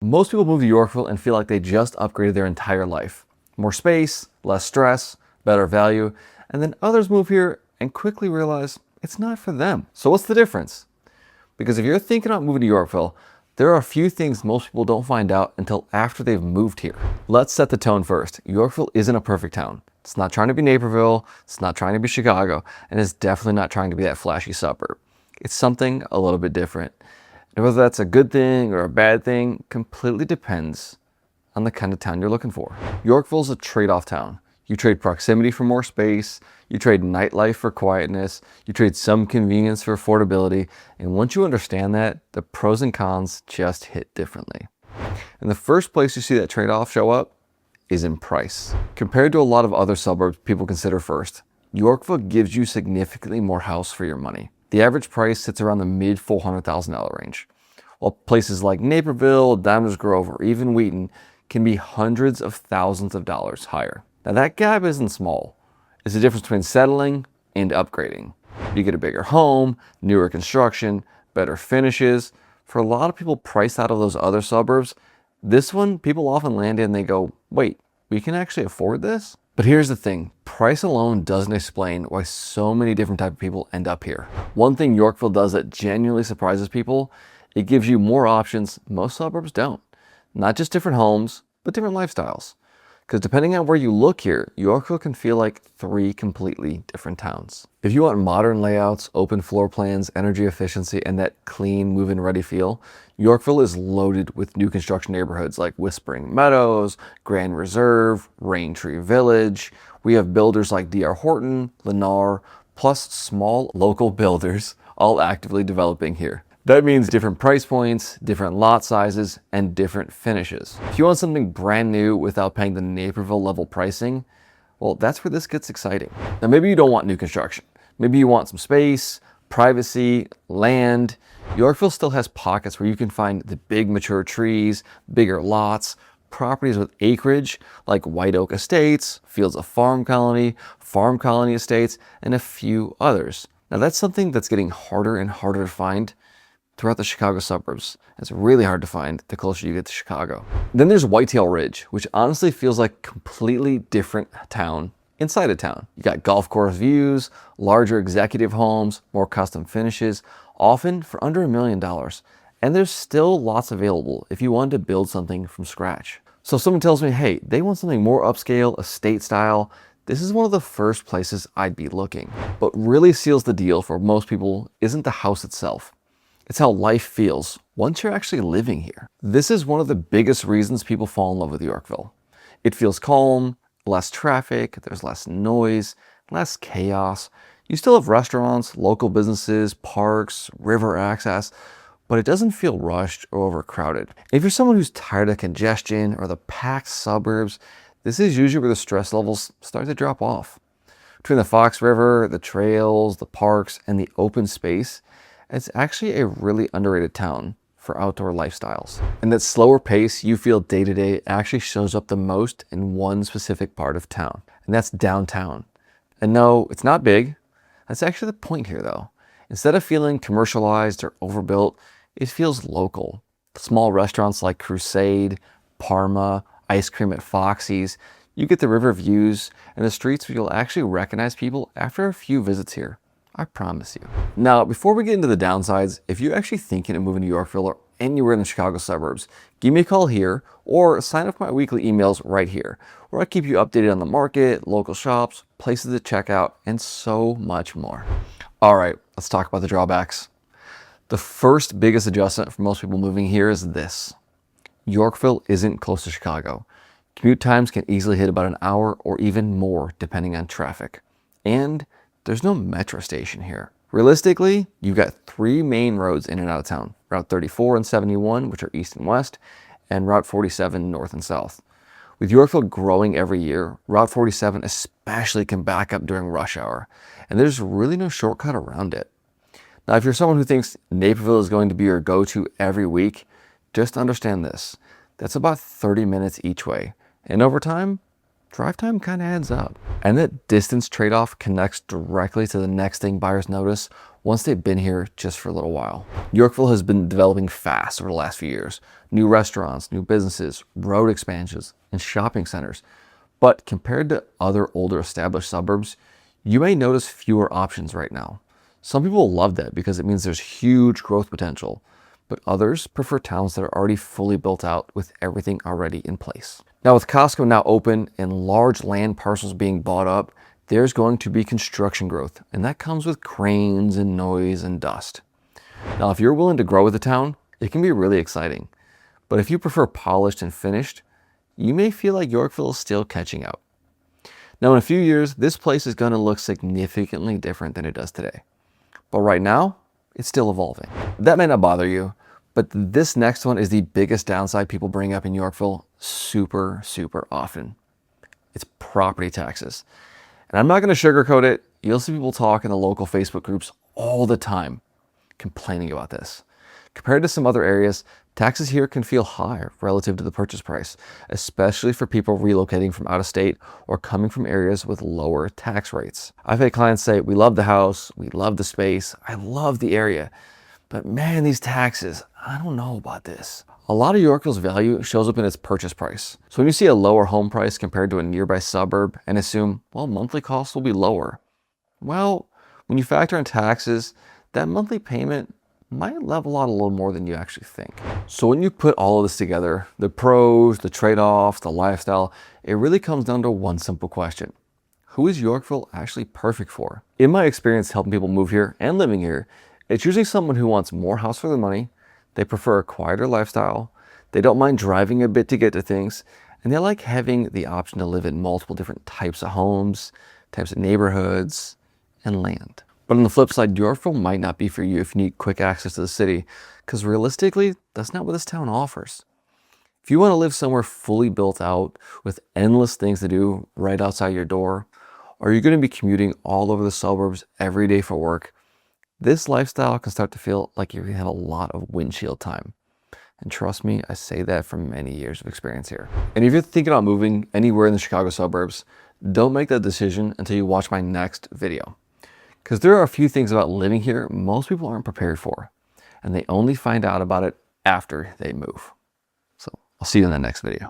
Most people move to Yorkville and feel like they just upgraded their entire life. More space, less stress, better value, and then others move here and quickly realize it's not for them. So what's the difference? Because if you're thinking about moving to Yorkville, there are a few things most people don't find out until after they've moved here. Let's set the tone first. Yorkville isn't a perfect town. It's not trying to be Naperville, it's not trying to be Chicago, and it's definitely not trying to be that flashy suburb. It's something a little bit different. And whether that's a good thing or a bad thing completely depends on the kind of town you're looking for. Yorkville's a trade-off town. You trade proximity for more space, you trade nightlife for quietness, you trade some convenience for affordability, and once you understand that, the pros and cons just hit differently. And the first place you see that trade-off show up is in price. Compared to a lot of other suburbs people consider first, Yorkville gives you significantly more house for your money. The average price sits around the mid $400,000 range, while places like Naperville, Downers Grove, or even Wheaton can be hundreds of thousands of dollars higher. Now that gap isn't small. It's the difference between settling and upgrading. You get a bigger home, newer construction, better finishes. For a lot of people priced out of those other suburbs, this one people often land in and they go, wait, we can actually afford this? But here's the thing, price alone doesn't explain why so many different types of people end up here. One thing Yorkville does that genuinely surprises people, it gives you more options most suburbs don't. Not just different homes, but different lifestyles. Because depending on where you look here, Yorkville can feel like three completely different towns. If you want modern layouts, open floor plans, energy efficiency, and that clean, move-in ready feel, Yorkville is loaded with new construction neighborhoods like Whispering Meadows, Grand Reserve, Rain Tree Village. We have builders like D.R. Horton, Lennar, plus small local builders all actively developing here. That means different price points, different lot sizes, and different finishes. If you want something brand new without paying the Naperville level pricing, well, that's where this gets exciting. Now, maybe you don't want new construction. Maybe you want some space, privacy, land. Yorkville still has pockets where you can find the big mature trees, bigger lots, properties with acreage like White Oak Estates, Fields of Farm Colony Estates, and a few others. Now, that's something that's getting harder and harder to find throughout the Chicago suburbs. It's really hard to find the closer you get to Chicago. Then there's Whitetail Ridge, which honestly feels like a completely different town inside a town. You got golf course views, larger executive homes, more custom finishes, often for under $1 million. And there's still lots available if you wanted to build something from scratch. So if someone tells me, hey, they want something more upscale, estate style, this is one of the first places I'd be looking. What really seals the deal for most people isn't the house itself. It's how life feels once you're actually living here. This is one of the biggest reasons people fall in love with Yorkville. It feels calm, less traffic, there's less noise, less chaos. You still have restaurants, local businesses, parks, river access, but it doesn't feel rushed or overcrowded. If you're someone who's tired of congestion or the packed suburbs, this is usually where the stress levels start to drop off. Between the Fox River, the trails, the parks, and the open space, it's actually a really underrated town for outdoor lifestyles. And that slower pace you feel day to day actually shows up the most in one specific part of town, and that's downtown. And no, it's not big. That's actually the point here though. Instead of feeling commercialized or overbuilt, it feels local. Small restaurants like Crusade, Parma, ice cream at Foxy's, you get the river views and the streets where you'll actually recognize people after a few visits here. I promise you. Now, before we get into the downsides, if you're actually thinking of moving to Yorkville or anywhere in the Chicago suburbs, give me a call here or sign up for my weekly emails right here, where I keep you updated on the market, local shops, places to check out, and so much more. All right, let's talk about the drawbacks. The first biggest adjustment for most people moving here is this. Yorkville isn't close to Chicago. Commute times can easily hit about an hour or even more depending on traffic. And there's no metro station here. Realistically, you've got three main roads in and out of town. Route 34 and 71, which are east and west, and Route 47 north and south. With Yorkville growing every year, Route 47 especially can back up during rush hour, and there's really no shortcut around it. Now, if you're someone who thinks Naperville is going to be your go-to every week, just understand this. That's about 30 minutes each way, and over time, drive time kind of adds up. And that distance trade-off connects directly to the next thing buyers notice once they've been here just for a little while. Yorkville has been developing fast over the last few years. New restaurants, new businesses, road expansions, and shopping centers. But compared to other older established suburbs, you may notice fewer options right now. Some people love that because it means there's huge growth potential, but others prefer towns that are already fully built out with everything already in place. Now with Costco now open and large land parcels being bought up, there's going to be construction growth, and that comes with cranes and noise and dust. Now if you're willing to grow with the town, it can be really exciting. But if you prefer polished and finished, you may feel like Yorkville is still catching up. Now in a few years, this place is going to look significantly different than it does today. But right now, it's still evolving. That may not bother you, but this next one is the biggest downside people bring up in Yorkville super often. It's property taxes. And I'm not going to sugarcoat it. You'll see people talk in the local Facebook groups all the time complaining about this. Compared to some other areas, taxes here can feel higher relative to the purchase price, especially for people relocating from out of state or coming from areas with lower tax rates. I've had clients say, we love the house, we love the space, I love the area, but man, these taxes, I don't know about this. A lot of Yorkville's value shows up in its purchase price. So when you see a lower home price compared to a nearby suburb and assume, well, monthly costs will be lower. Well, when you factor in taxes, that monthly payment might level out a little more than you actually think. So when you put all of this together, the pros, the trade-offs, the lifestyle, it really comes down to one simple question. Who is Yorkville actually perfect for? In my experience helping people move here and living here, it's usually someone who wants more house for their money, they prefer a quieter lifestyle, they don't mind driving a bit to get to things, and they like having the option to live in multiple different types of homes, types of neighborhoods, and land. But on the flip side, Yorkville might not be for you if you need quick access to the city, because realistically, that's not what this town offers. If you want to live somewhere fully built out with endless things to do right outside your door, or you're going to be commuting all over the suburbs every day for work, this lifestyle can start to feel like you have a lot of windshield time. And trust me, I say that from many years of experience here. And if you're thinking about moving anywhere in the Chicago suburbs, don't make that decision until you watch my next video. Because there are a few things about living here most people aren't prepared for, and they only find out about it after they move. So I'll see you in the next video.